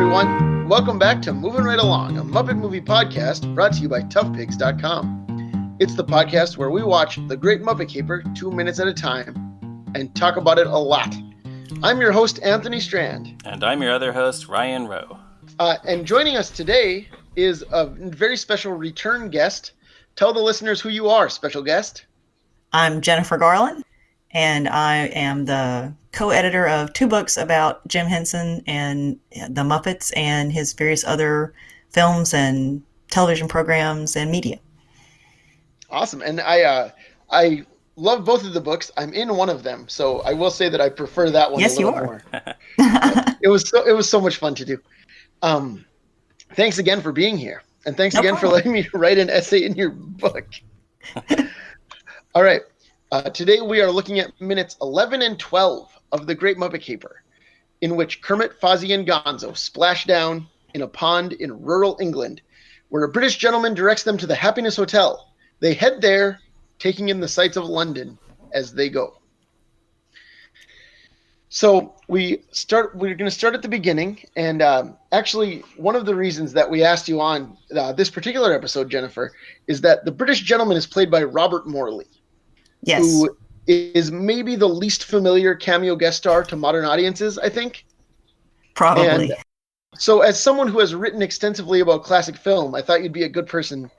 everyone. Welcome back to Moving Right Along, a Muppet movie podcast brought to you by toughpigs.com. It's the podcast where we watch The Great Muppet Caper 2 minutes at a time and talk about it a lot. I'm your host, Anthony Strand. And I'm your other host, Ryan Rowe. And joining us today is a very special return guest. Tell the listeners who you are, special guest. I'm Jennifer Garland, and I am the co-editor of 2 books about Jim Henson and the Muppets and his various other films and television programs and media. Awesome. And I love both of the books. I'm in one of them, so I will say that I prefer that one a little more. It was so much fun to do. Thanks again for being here. And thanks again for letting me write an essay in your book. All right. Today we are looking at minutes 11 and 12 of The Great Muppet Caper, in which Kermit, Fozzie, and Gonzo splash down in a pond in rural England, where a British gentleman directs them to the Happiness Hotel. They head there, taking in the sights of London as they go. So we're going to start at the beginning, and actually one of the reasons that we asked you on this particular episode, Jennifer, is that the British gentleman is played by Robert Morley. Yes. Who is maybe the least familiar cameo guest star to modern audiences, I think. Probably. And so as someone who has written extensively about classic film, I thought you'd be a good person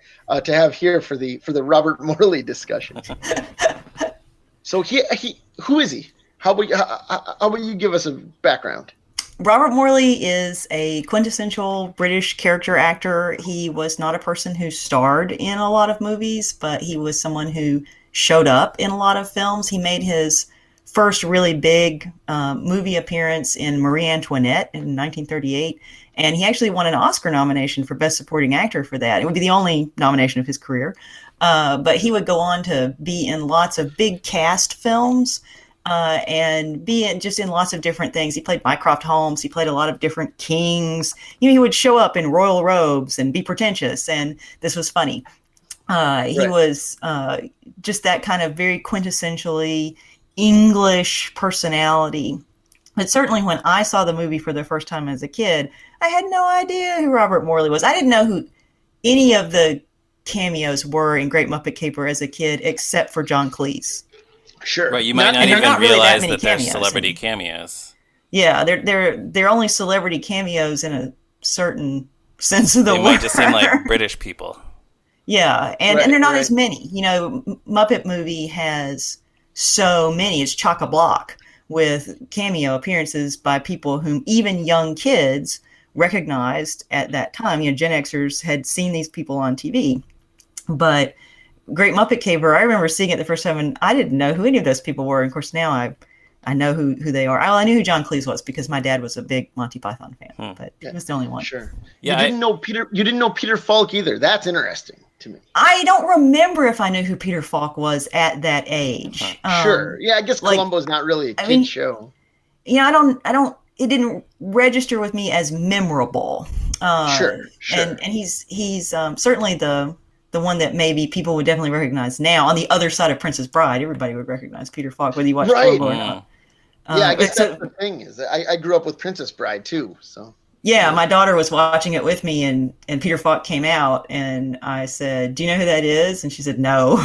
to have here for the Robert Morley discussion. So who is he? How about you give us a background? Robert Morley is a quintessential British character actor. He was not a person who starred in a lot of movies, but he was someone who showed up in a lot of films. He made his first really big movie appearance in Marie Antoinette in 1938, and he actually won an Oscar nomination for Best Supporting Actor for that. It would be the only nomination of his career, but he would go on to be in lots of big cast films and be in lots of different things. He played Mycroft Holmes. He played a lot of different kings. He would show up in royal robes and be pretentious, and this was funny. He was just that kind of very quintessentially English personality. But certainly when I saw the movie for the first time as a kid, I had no idea who Robert Morley was. I didn't know who any of the cameos were in Great Muppet Caper as a kid, except for John Cleese. Sure. Right, you might not even realize that they're celebrity cameos. Yeah, they're only celebrity cameos in a certain sense of the word. They might just seem like British people. Yeah, and they're not as many. Muppet movie has so many. It's chock-a-block with cameo appearances by people whom even young kids recognized at that time. Gen Xers had seen these people on TV. But Great Muppet Caper, I remember seeing it the first time, and I didn't know who any of those people were. And of course, now I know who they are. I knew who John Cleese was because my dad was a big Monty Python fan, but he was the only one. Sure. Yeah, you didn't know Peter Falk either. That's interesting to me. I don't remember if I knew who Peter Falk was at that age. Sure. Yeah, I guess Columbo's not really a kid show. Yeah, I don't. It didn't register with me as memorable. Sure. And he's certainly the one that maybe people would definitely recognize now. On the other side of Princess Bride, everybody would recognize Peter Falk, whether you watch Columbo or not. Yeah, I guess that's the thing is I grew up with Princess Bride too, so. Yeah, my daughter was watching it with me, and Peter Falk came out, and I said, "Do you know who that is?" And she said, "No."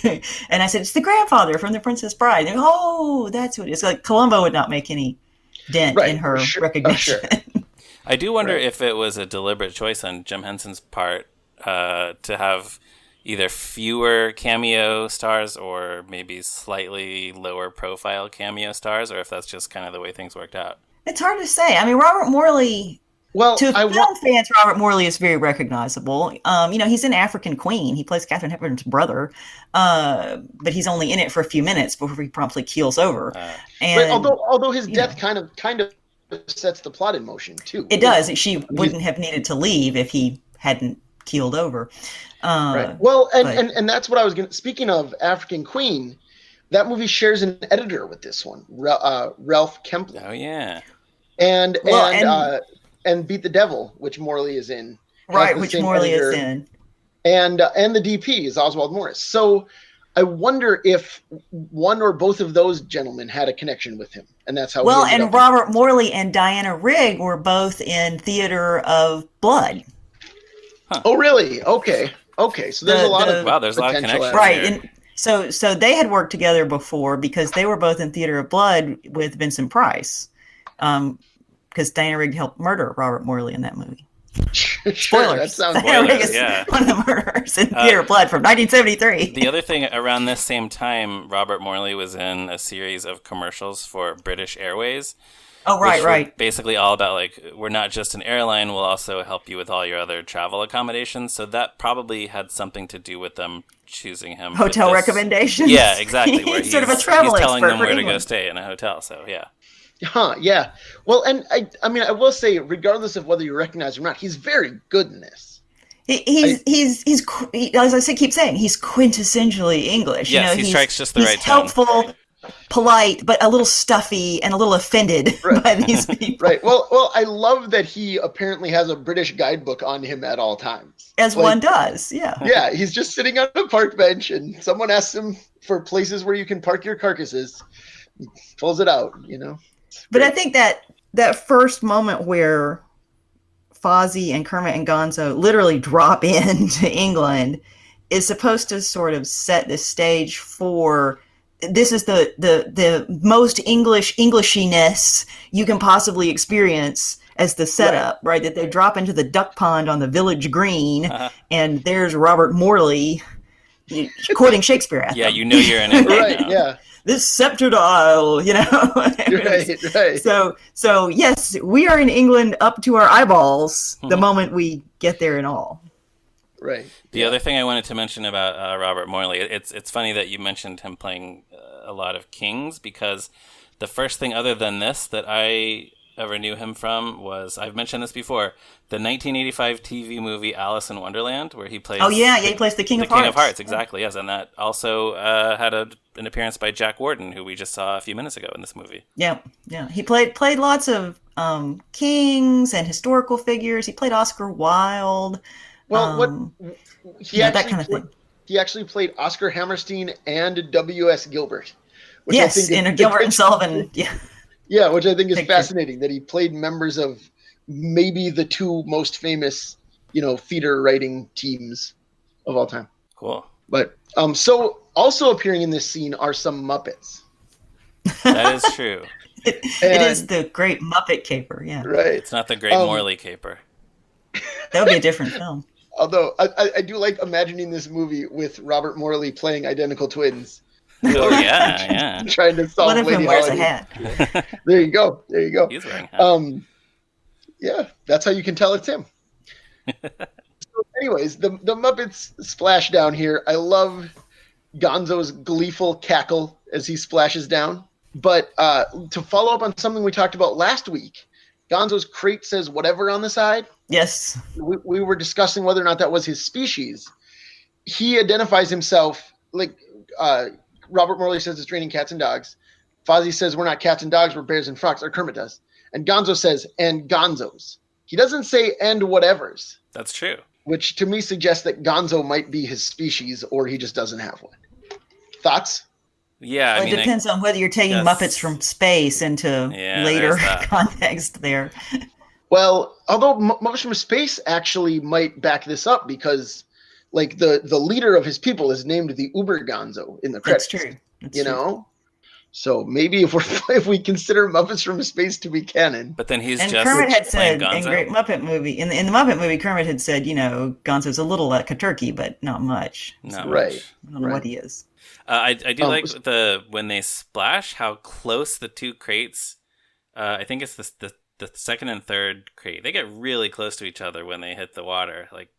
And I said, "It's the grandfather from The Princess Bride." And, "Oh, that's who it is." Like Columbo would not make any dent in her recognition. I do wonder if it was a deliberate choice on Jim Henson's part to have either fewer cameo stars or maybe slightly lower profile cameo stars, or if that's just kind of the way things worked out. It's hard to say. I mean, Robert Morley, to film fans, Robert Morley is very recognizable. He's in African Queen. He plays Katharine Hepburn's brother, but he's only in it for a few minutes before he promptly keels over. Although his death kind of sets the plot in motion, too. It does. She wouldn't have needed to leave if he hadn't keeled over. Right. Well, and that's what I was going to... Speaking of African Queen... That movie shares an editor with this one, Ralph Kempler. Oh yeah, and Beat the Devil, which Morley is in. Right, which Morley is in. And the DP is Oswald Morris. So I wonder if one or both of those gentlemen had a connection with him, and that's how. Well, and Robert Morley and Diana Rigg were both in Theater of Blood. Huh. Oh, really? Okay. So there's a lot of connections, right? And so they had worked together before because they were both in Theater of Blood with Vincent Price, because Diana Rigg helped murder Robert Morley in that movie. Sure, spoilers. That sounds spoilers. Yeah. One of the murderers in Theater of Blood from 1973. The other thing, around this same time, Robert Morley was in a series of commercials for British Airways. Oh, right. Basically all about, like, we're not just an airline, we'll also help you with all your other travel accommodations. So that probably had something to do with them choosing him. Hotel recommendations? Yeah, exactly. Where he's sort of a travel expert. He's telling them where England. to go stay in a hotel, so yeah. Huh, yeah. Well, and I mean, I will say, regardless of whether you recognize him or not, he's very good in this. He's as I keep saying, he's quintessentially English. Yes, he strikes just the right tone. He's helpful, polite, but a little stuffy and a little offended by these people. Right. Well, I love that he apparently has a British guidebook on him at all times. As one does, yeah. Yeah, he's just sitting on a park bench, and someone asks him for places where you can park your carcasses. He pulls it out, But I think that first moment where Fozzie and Kermit and Gonzo literally drop into England is supposed to sort of set the stage for this is the most Englishiness you can possibly experience as the setup, right? That they drop into the duck pond on the village green, and there's Robert Morley quoting Shakespeare at them. You're in it. Right, yeah. This sceptred isle, Right. So yes, we are in England up to our eyeballs the moment we get there and all. Right. The other thing I wanted to mention about Robert Morley, it's funny that you mentioned him playing a lot of kings, because the first thing other than this that I ever knew him from was, I've mentioned this before, the 1985 TV movie Alice in Wonderland, where he plays... he plays the King of Hearts. The King of Hearts, exactly, yes. And that also had an appearance by Jack Warden, who we just saw a few minutes ago in this movie. Yeah. He played lots of kings and historical figures. He played Oscar Wilde. Well, that kind of thing. He actually played Oscar Hammerstein and W.S. Gilbert. Which I think in Gilbert and Sullivan, Yeah, which I think is fascinating, that he played members of maybe the two most famous, theater writing teams of all time. Cool. But so also appearing in this scene are some Muppets. That is true. It is the Great Muppet Caper, yeah. Right. It's not the Great Morley Caper. That would be a different film. Although I do like imagining this movie with Robert Morley playing identical twins. Oh, yeah. Trying to solve Lady Holiday. One of them wears a hat. There you go. He's wearing a hat. Yeah, that's how you can tell it's him. So anyways, the Muppets splash down here. I love Gonzo's gleeful cackle as he splashes down. But to follow up on something we talked about last week, Gonzo's crate says whatever on the side. Yes. We were discussing whether or not that was his species. He identifies himself like... Robert Morley says it's raining cats and dogs. Fozzie says we're not cats and dogs, we're bears and frogs, or Kermit does. And Gonzo says, and Gonzos. He doesn't say, and whatevers. That's true. Which to me suggests that Gonzo might be his species, or he just doesn't have one. Thoughts? Yeah, it depends on whether you're taking Muppets from space into later context there. Well, although Muppets from Space actually might back this up, because... like the leader of his people is named the Uber Gonzo in the credits. That's true. That's true. So maybe if we consider Muppets from Space to be canon, but then he's and just Kermit had said Gonzo. In Great Muppet Movie in the Muppet movie, Kermit had said, Gonzo's a little like a turkey, but not much. Not right. much. I don't know what he is. I do like when they splash, how close the two crates. I think it's the second and third crate. They get really close to each other when they hit the water. Like.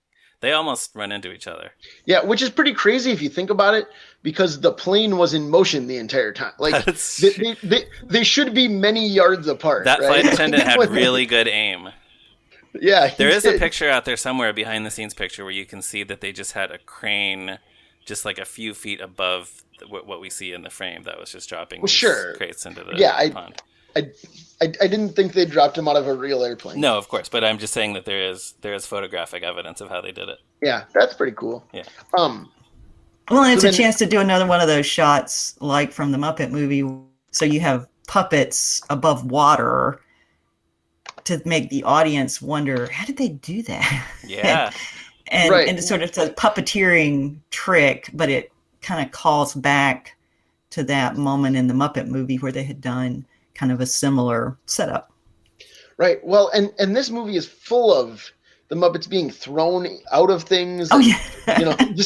They almost run into each other. Yeah, which is pretty crazy if you think about it, because the plane was in motion the entire time. Like they should be many yards apart. That flight attendant had really good aim. Yeah, there is a picture out there somewhere, behind the scenes picture, where you can see that they just had a crane, just like a few feet above what we see in the frame, that was just dropping crates into the pond. I didn't think they dropped him out of a real airplane. No, of course, but I'm just saying that there is photographic evidence of how they did it. Yeah, that's pretty cool. Yeah. Well, and So it's a then, chance to do another one of those shots like from the Muppet movie. So you have puppets above water to make the audience wonder, how did they do that? Yeah. right. And it's sort of a puppeteering trick, but it kind of calls back to that moment in the Muppet movie where they had done kind of a similar setup. Right. Well, and this movie is full of the Muppets being thrown out of things. Oh, And, yeah.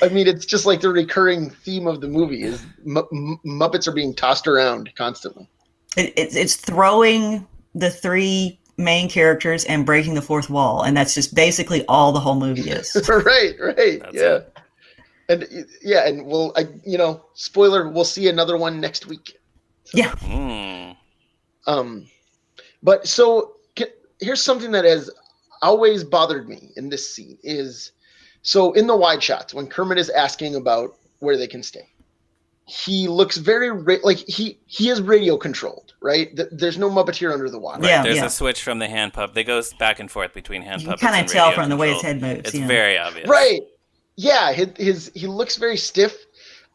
I mean, it's just like the recurring theme of the movie is Muppets are being tossed around constantly. It's throwing the three main characters and breaking the fourth wall, and that's just basically all the whole movie is. right. That's Yeah. it. And and spoiler, we'll see another one next week. So, Yeah. But so here's something that has always bothered me in this scene is, so in the wide shots when Kermit is asking about where they can stay, he looks very like he is radio controlled, right? There's no Muppeteer under the water. Right, there's a switch from the hand puppet. They go back and forth between hand puppets. You can kind of tell from the way his head moves. It's very obvious. Right. Yeah, he looks very stiff.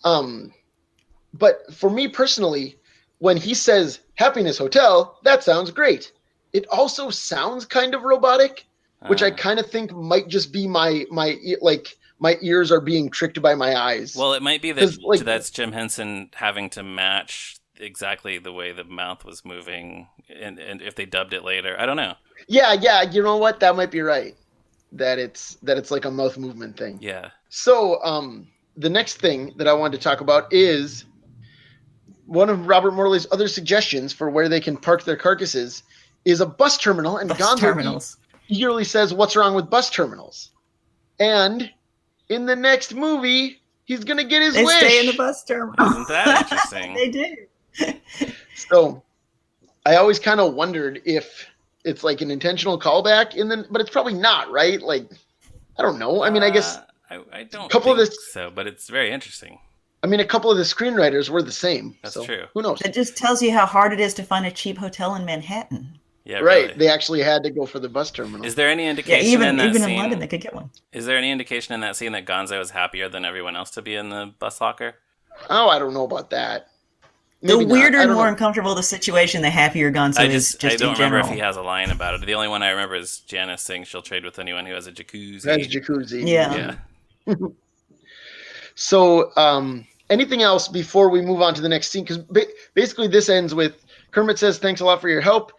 But for me personally, when he says Happiness Hotel, that sounds great. It also sounds kind of robotic, which I kind of think might just be my ears are being tricked by my eyes. Well, it might be that that's Jim Henson having to match exactly the way the mouth was moving, and if they dubbed it later, I don't know. Yeah, you know what? That might be right. That it's like a mouth movement thing. Yeah. So, the next thing that I wanted to talk about is one of Robert Morley's other suggestions for where they can park their carcasses is a bus terminal, and Gonzo eagerly says, "What's wrong with bus terminals?" And in the next movie, he's gonna get his wish. They stay in the bus terminal. Isn't that interesting? They do. So, I always kind of wondered if it's like an intentional callback, but it's probably not, right? Like, I don't know. I mean, I guess I don't think so, but it's very interesting. I mean, a couple of the screenwriters were the same. That's true. Who knows? It just tells you how hard it is to find a cheap hotel in Manhattan. Yeah, right. Really. They actually had to go for the bus terminal. Is there any indication even in London they could get one? Is there any indication in that scene that Gonzo is happier than everyone else to be in the bus locker? Oh, I don't know about that. Maybe the weirder and more uncomfortable the situation, the happier Gonzo is. I don't remember if he has a line about it. The only one I remember is Janice saying she'll trade with anyone who has a jacuzzi. That's jacuzzi. Yeah. So, anything else before we move on to the next scene? Because basically this ends with Kermit says, "Thanks a lot for your help."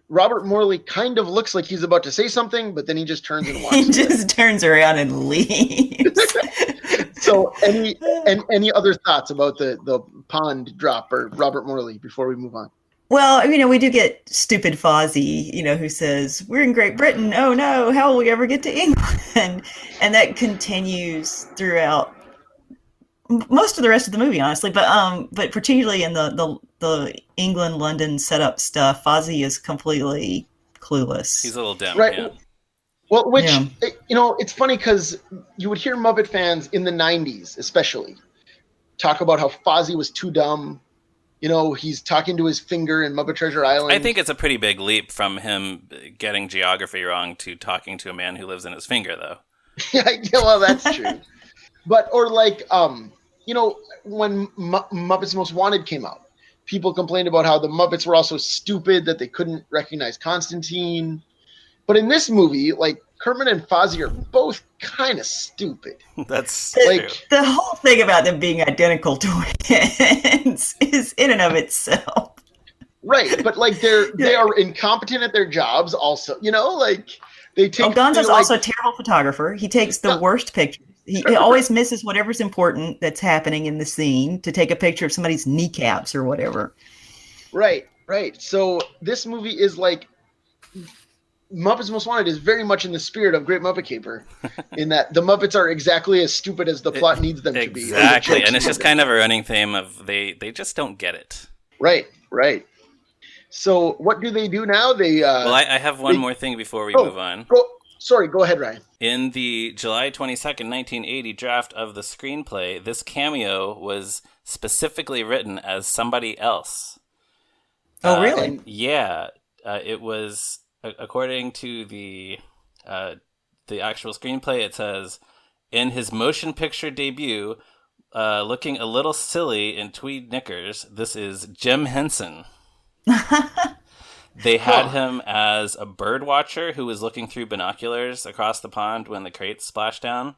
Robert Morley kind of looks like he's about to say something, but then he just turns and walks away. He just turns around and leaves. So, any other thoughts about the pond drop or Robert Morley before we move on? Well, we do get stupid Fozzie, who says, "We're in Great Britain. Oh no, how will we ever get to England?" And that continues throughout most of the rest of the movie, honestly. But particularly in the England London setup stuff, Fozzie is completely clueless. He's a little dumb, right? Yeah. Well, it's funny because you would hear Muppet fans in the '90s, especially, talk about how Fozzie was too dumb. He's talking to his finger in Muppet Treasure Island. I think it's a pretty big leap from him getting geography wrong to talking to a man who lives in his finger, though. Yeah, well, that's true. But, or like, when Muppets Most Wanted came out, people complained about how the Muppets were all so stupid that they couldn't recognize Constantine. But in this movie, like, Kermit and Fozzie are both kind of stupid. That's like true. The whole thing about them being identical twins is in and of itself. Right, but like they are incompetent at their jobs also, like they take Gonzo's also a terrible photographer. He takes the worst pictures. He always misses whatever's important that's happening in the scene to take a picture of somebody's kneecaps or whatever. Right. So this movie is like Muppets Most Wanted is very much in the spirit of Great Muppet Caper, in that the Muppets are exactly as stupid as the plot needs them to be. Exactly, and it's just kind of a running theme of they just don't get it. Right. So what do they do now? I have one more thing before we move on. Go ahead, Ryan. In the July 22nd, 1980 draft of the screenplay, this cameo was specifically written as somebody else. Oh, really? Yeah. It was, according to the actual screenplay, it says, in his motion picture debut, looking a little silly in tweed knickers, this is Jim Henson. They had him as a bird watcher who was looking through binoculars across the pond when the crates splashed down.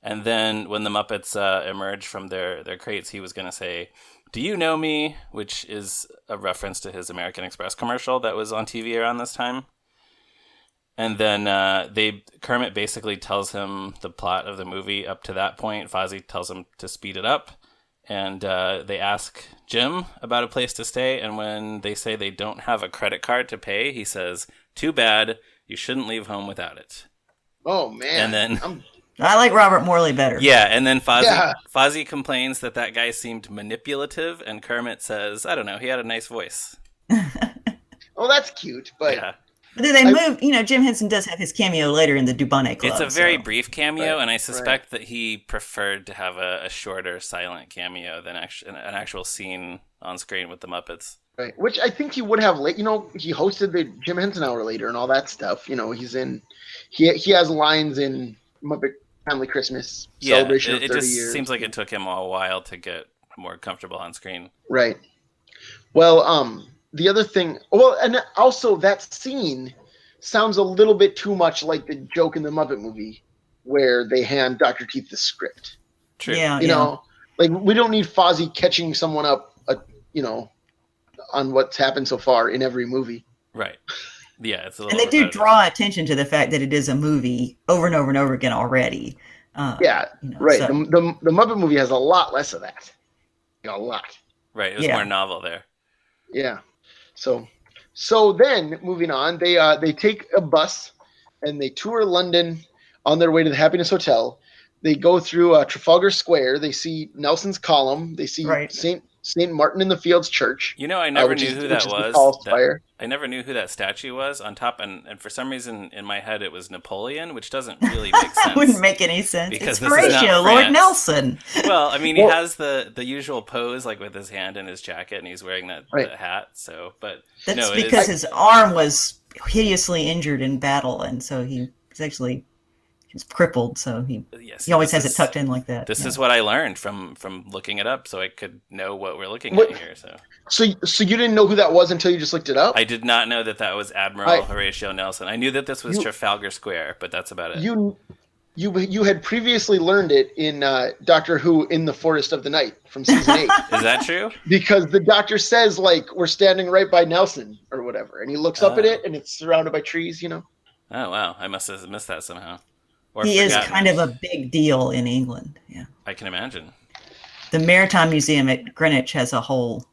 And then when the Muppets emerged from their crates, he was going to say, "Do you know me?" Which is a reference to his American Express commercial that was on TV around this time. And then Kermit basically tells him the plot of the movie up to that point. Fozzie tells him to speed it up. And they ask Jim about a place to stay. And when they say they don't have a credit card to pay, he says, "Too bad. You shouldn't leave home without it." Oh, man. And then I like Robert Morley better. Yeah, and then Fozzie complains that guy seemed manipulative. And Kermit says, "I don't know. He had a nice voice." Oh, that's cute. But yeah. But then they moved, Jim Henson does have his cameo later in the Dubonnet Club. It's a very brief cameo, and I suspect that he preferred to have a shorter, silent cameo than an actual scene on screen with the Muppets. Right, which I think he would have late. He hosted the Jim Henson Hour later and all that stuff. He's in. He has lines in Muppet Family Christmas Celebration of 30 just years. Seems like it took him a while to get more comfortable on screen. Right. Well, the other thing, and also that scene sounds a little bit too much like the joke in the Muppet movie where they hand Dr. Teeth the script. True. Yeah, like we don't need Fozzie catching someone up, on what's happened so far in every movie. Right. Yeah, it's a little. And they do draw attention to the fact that it is a movie over and over and over again already. Right. So. The Muppet movie has a lot less of that. A lot. Right. It was more novel there. Yeah. So then moving on, they take a bus and they tour London on their way to the Happiness Hotel. They go through Trafalgar Square. They see Nelson's Column. They see St. Martin in the Fields Church. I never knew who that was. I never knew who that statue was on top. And for some reason in my head, it was Napoleon, which doesn't really make sense. Wouldn't make any sense. Because it's Horatio, Lord Nelson. Well, I mean, he has the usual pose, like with his hand in his jacket, and he's wearing that hat. So, but that's because his arm was hideously injured in battle, and so he was actually... He's crippled, so he always has it tucked in like that. This is what I learned from looking it up, so I could know what we're looking at here. So you didn't know who that was until you just looked it up? I did not know that was Admiral Horatio Nelson. I knew that this was Trafalgar Square, but that's about it. You had previously learned it in Doctor Who in the Forest of the Night from season 8. Is that true? Because the doctor says, like, we're standing right by Nelson or whatever, and he looks up at it, and it's surrounded by trees, Oh, wow. I must have missed that somehow. He is kind of a big deal in England. Yeah, I can imagine. The Maritime Museum at Greenwich has a whole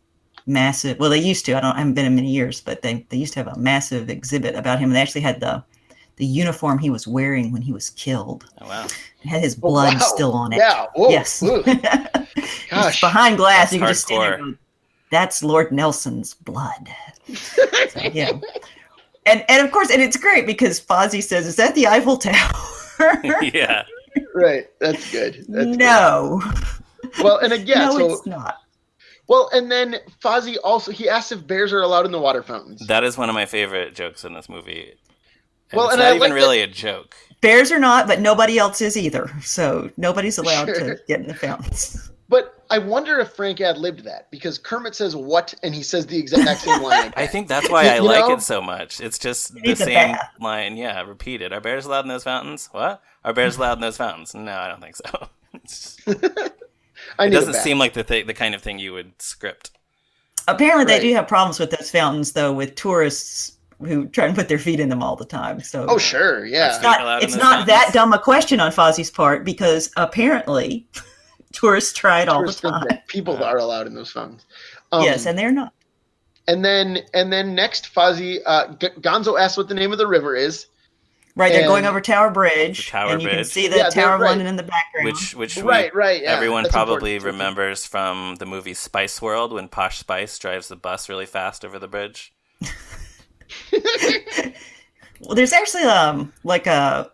massive. Well, they used to. I haven't been in many years, but they used to have a massive exhibit about him. They actually had the uniform he was wearing when he was killed. Oh wow! It had his blood still on it. Yeah. Whoa. Yes. Gosh. Behind glass, you can hardcore. just stand there and go, "That's Lord Nelson's blood." So, yeah. And of course, and it's great because Fozzie says, "Is that the Eiffel Tower?" Yeah. Right. That's good. No. Good. Well, and again, no, it's not. Well, and then Fozzie also, he asks if bears are allowed in the water fountains. That is one of my favorite jokes in this movie. Well, it's and not I even like really a joke. Bears are not, but nobody else is either. So nobody's allowed to get in the fountains. But I wonder if Frank ad-libbed that, because Kermit says what, and he says the exact same line. I think that's why I like it so much. It's just the same line, repeated. Are bears allowed in those fountains? What? Are bears allowed in those fountains? No, I don't think so. It doesn't seem like the kind of thing you would script. Apparently they do have problems with those fountains, though, with tourists who try and put their feet in them all the time. So sure, yeah. It's not that dumb a question on Fozzie's part, because apparently... Tourists try it all the time. People are allowed in those fountains. Yes, and they're not. And then next, Fozzie, Gonzo asks what the name of the river is. Right, they're going over Tower Bridge, and you Bridge. Can see the Tower of London in the background. Which yeah, everyone probably remembers from the movie Spice World when Posh Spice drives the bus really fast over the bridge. Well, there's actually like a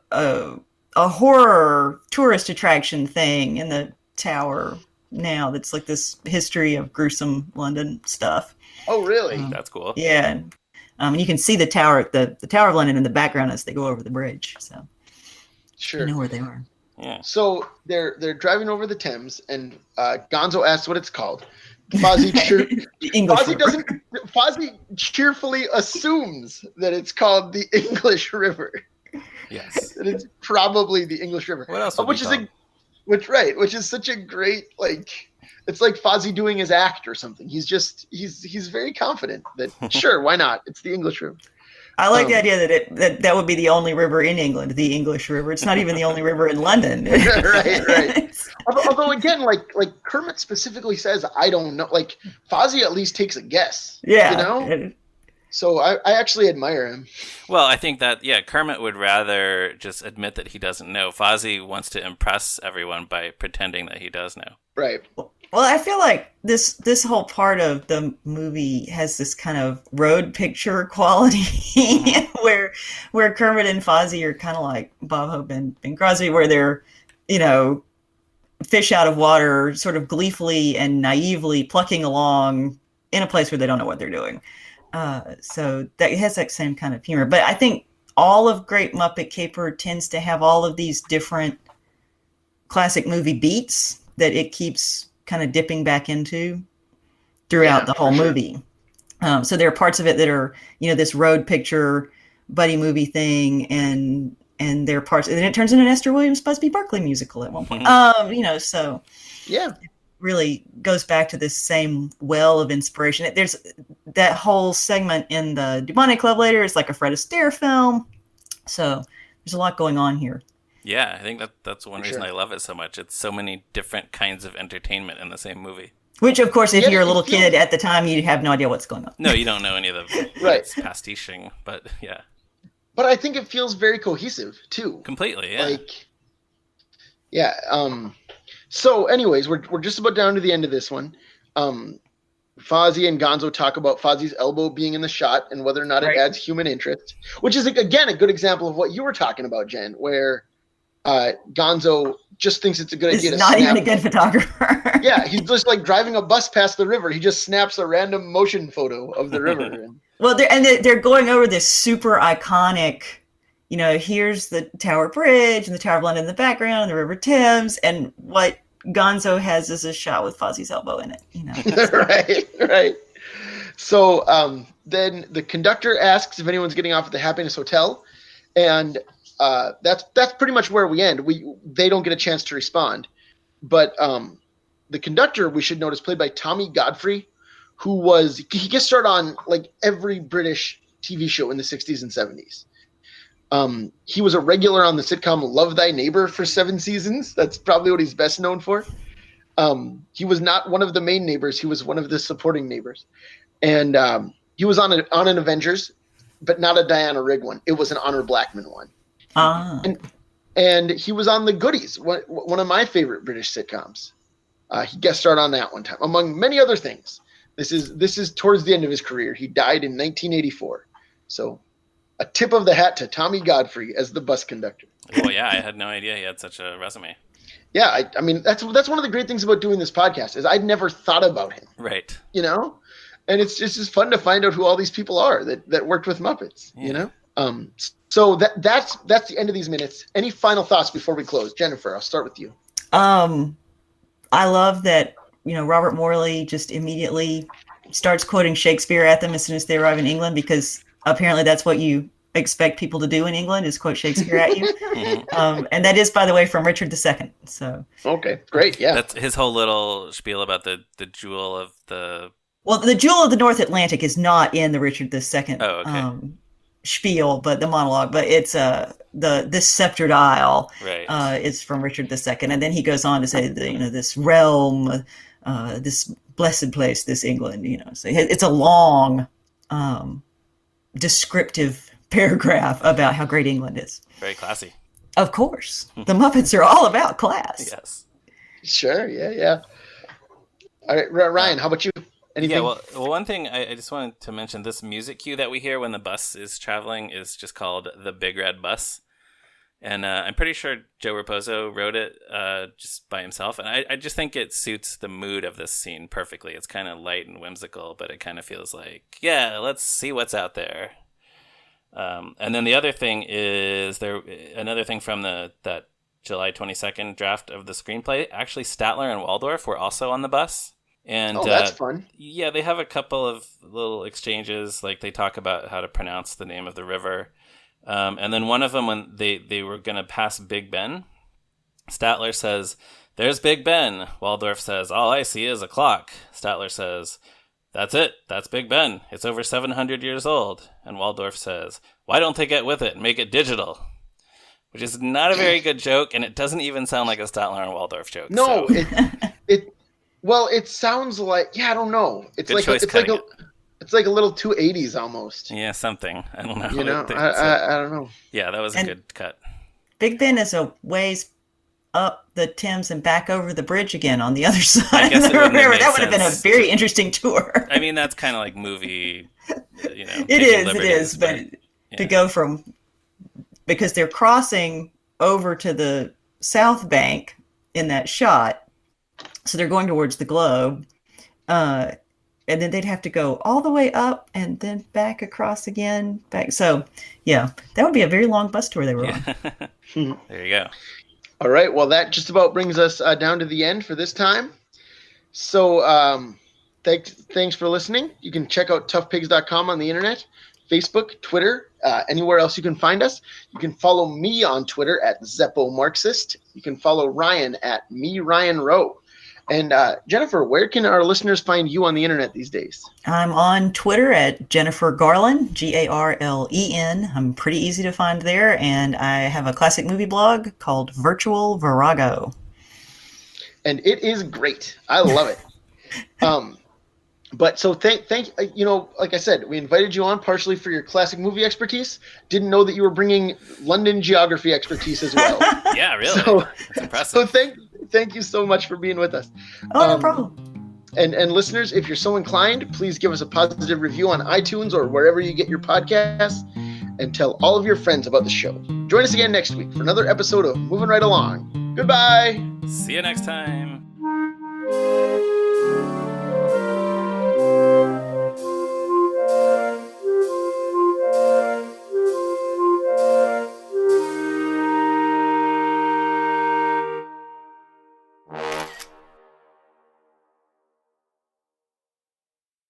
horror tourist attraction thing in the tower now that's like this history of gruesome London stuff. Oh, really? That's cool. Yeah. And you can see the Tower of London in the background as they go over the bridge. So sure, you know where they are. Yeah. So they're driving over the Thames, and Gonzo asks what it's called. Fozzie cheerfully assumes that it's called the English River. Yes. That it's probably the English River. What else would be called? Which is such a great, like, it's like Fozzie doing his act or something. He's very confident that sure, why not? It's the English River. I like the idea that would be the only river in England, the English River. It's not even the only river in London. right. Although again, like Kermit specifically says, I don't know. Like Fozzie at least takes a guess. Yeah. You know? So I actually admire him. Well, I think that, Kermit would rather just admit that he doesn't know. Fozzie wants to impress everyone by pretending that he does know. Right. Well, I feel like this whole part of the movie has this kind of road picture quality where Kermit and Fozzie are kind of like Bob Hope and Bing Crosby, where they're, fish out of water, sort of gleefully and naively plucking along in a place where they don't know what they're doing. So that it has that same kind of humor. But I think all of Great Muppet Caper tends to have all of these different classic movie beats that it keeps kind of dipping back into throughout the whole movie. So there are parts of it that are, this road picture buddy movie thing, and there are parts, and then it turns into an Esther Williams Busby Berkeley musical at one point. So yeah, it really goes back to this same well of inspiration. There's that whole segment in the Dubonnet Club later. It's like a Fred Astaire film. So there's a lot going on here. Yeah, I think that's one reason I love it so much. It's so many different kinds of entertainment in the same movie. Which, of course, if you're a little kid at the time, you have no idea what's going on. No, you don't know any of the It's pastiching, but yeah. But I think it feels very cohesive too. Completely, yeah. So, anyways, we're just about down to the end of this one. Fozzie and Gonzo talk about Fozzie's elbow being in the shot and whether or not it adds human interest, which is again a good example of what you were talking about, Jen, where Gonzo just thinks it's a good idea to snap. He's not even a good photographer. Yeah, he's just like driving a bus past the river. He just snaps a random motion photo of the river. Well, they're going over this super iconic, here's the Tower Bridge and the Tower of London in the background, and the River Thames, and what Gonzo has is a shot with Fozzie's elbow in it. Right. So then the conductor asks if anyone's getting off at the Happiness Hotel, and that's pretty much where we end. They don't get a chance to respond, but the conductor, we should note, is played by Tommy Godfrey, he gets started on like every British TV show in the 60s and 70s. He was a regular on the sitcom Love Thy Neighbor for 7 seasons. That's probably what he's best known for. He was not one of the main neighbors. He was one of the supporting neighbors. And he was on an Avengers, but not a Diana Rigg one. It was an Honor Blackman one. And he was on The Goodies, one of my favorite British sitcoms. He guest starred on that one time, among many other things. This is towards the end of his career. He died in 1984. So a tip of the hat to Tommy Godfrey as the bus conductor. Well, yeah, I had no idea he had such a resume. Yeah, I mean, that's one of the great things about doing this podcast is I'd never thought about him. Right. And it's just fun to find out who all these people are that worked with Muppets, So that's the end of these minutes. Any final thoughts before we close? Jennifer, I'll start with you. I love that, Robert Morley just immediately starts quoting Shakespeare at them as soon as they arrive in England, because apparently that's what you expect people to do in England, is quote Shakespeare at you. And that is, by the way, from Richard II. So okay, great, yeah. That's his whole little spiel about the jewel of the... Well, the Jewel of the North Atlantic is not in the Richard II spiel, but the monologue. But it's this sceptered isle is from Richard II, and then he goes on to say this realm, this blessed place, this England. So it's a long, descriptive paragraph about how great England is. Very classy. Of course, the Muppets are all about class. Yes. Sure. Yeah. All right, Ryan, how about you? Anything? Yeah, well, one thing I just wanted to mention, this music cue that we hear when the bus is traveling is just called The Big Red Bus. And I'm pretty sure Joe Raposo wrote it just by himself. And I just think it suits the mood of this scene perfectly. It's kind of light and whimsical, but it kind of feels like, yeah, let's see what's out there. And then the other thing is another thing from that July 22nd draft of the screenplay, actually Statler and Waldorf were also on the bus. And that's fun. Yeah, they have a couple of little exchanges, like they talk about how to pronounce the name of the river. And then one of them, when they were going to pass Big Ben, Statler says, "There's Big Ben." Waldorf says, "All I see is a clock." Statler says, "That's it. That's Big Ben. It's over 700 years old." And Waldorf says, "Why don't they get with it and make it digital?" Which is not a very good joke, and it doesn't even sound like a Statler and Waldorf joke. No, so. It sounds like, I don't know. It's good it's like a little 280s almost. Yeah, something. I don't know. You know, I don't know. Yeah, that was a good cut. Big Ben is a ways up the Thames and back over the bridge again on the other side of the river. That would have been a very interesting tour. I mean, that's kind of like movie, It is, but yeah. To go from, because they're crossing over to the south bank in that shot, so they're going towards the globe, and then they'd have to go all the way up and then back across again. So, yeah, that would be a very long bus tour they were on. There you go. All right, well, that just about brings us down to the end for this time. So thanks for listening. You can check out toughpigs.com on the internet, Facebook, Twitter, anywhere else you can find us. You can follow me on Twitter at ZeppoMarxist. You can follow Ryan at MeRyanRowe. And Jennifer, where can our listeners find you on the internet these days? I'm on Twitter at Jennifer Garlen, Garlen. I'm pretty easy to find there, and I have a classic movie blog called Virtual Virago. And it is great. I love it. But so thank like I said, we invited you on partially for your classic movie expertise. Didn't know that you were bringing London geography expertise as well. Yeah, really. That's impressive. So thank you so much for being with us. Oh, no problem. And listeners, if you're so inclined, please give us a positive review on iTunes or wherever you get your podcasts, and tell all of your friends about the show. Join us again next week for another episode of Moving Right Along. Goodbye. See you next time.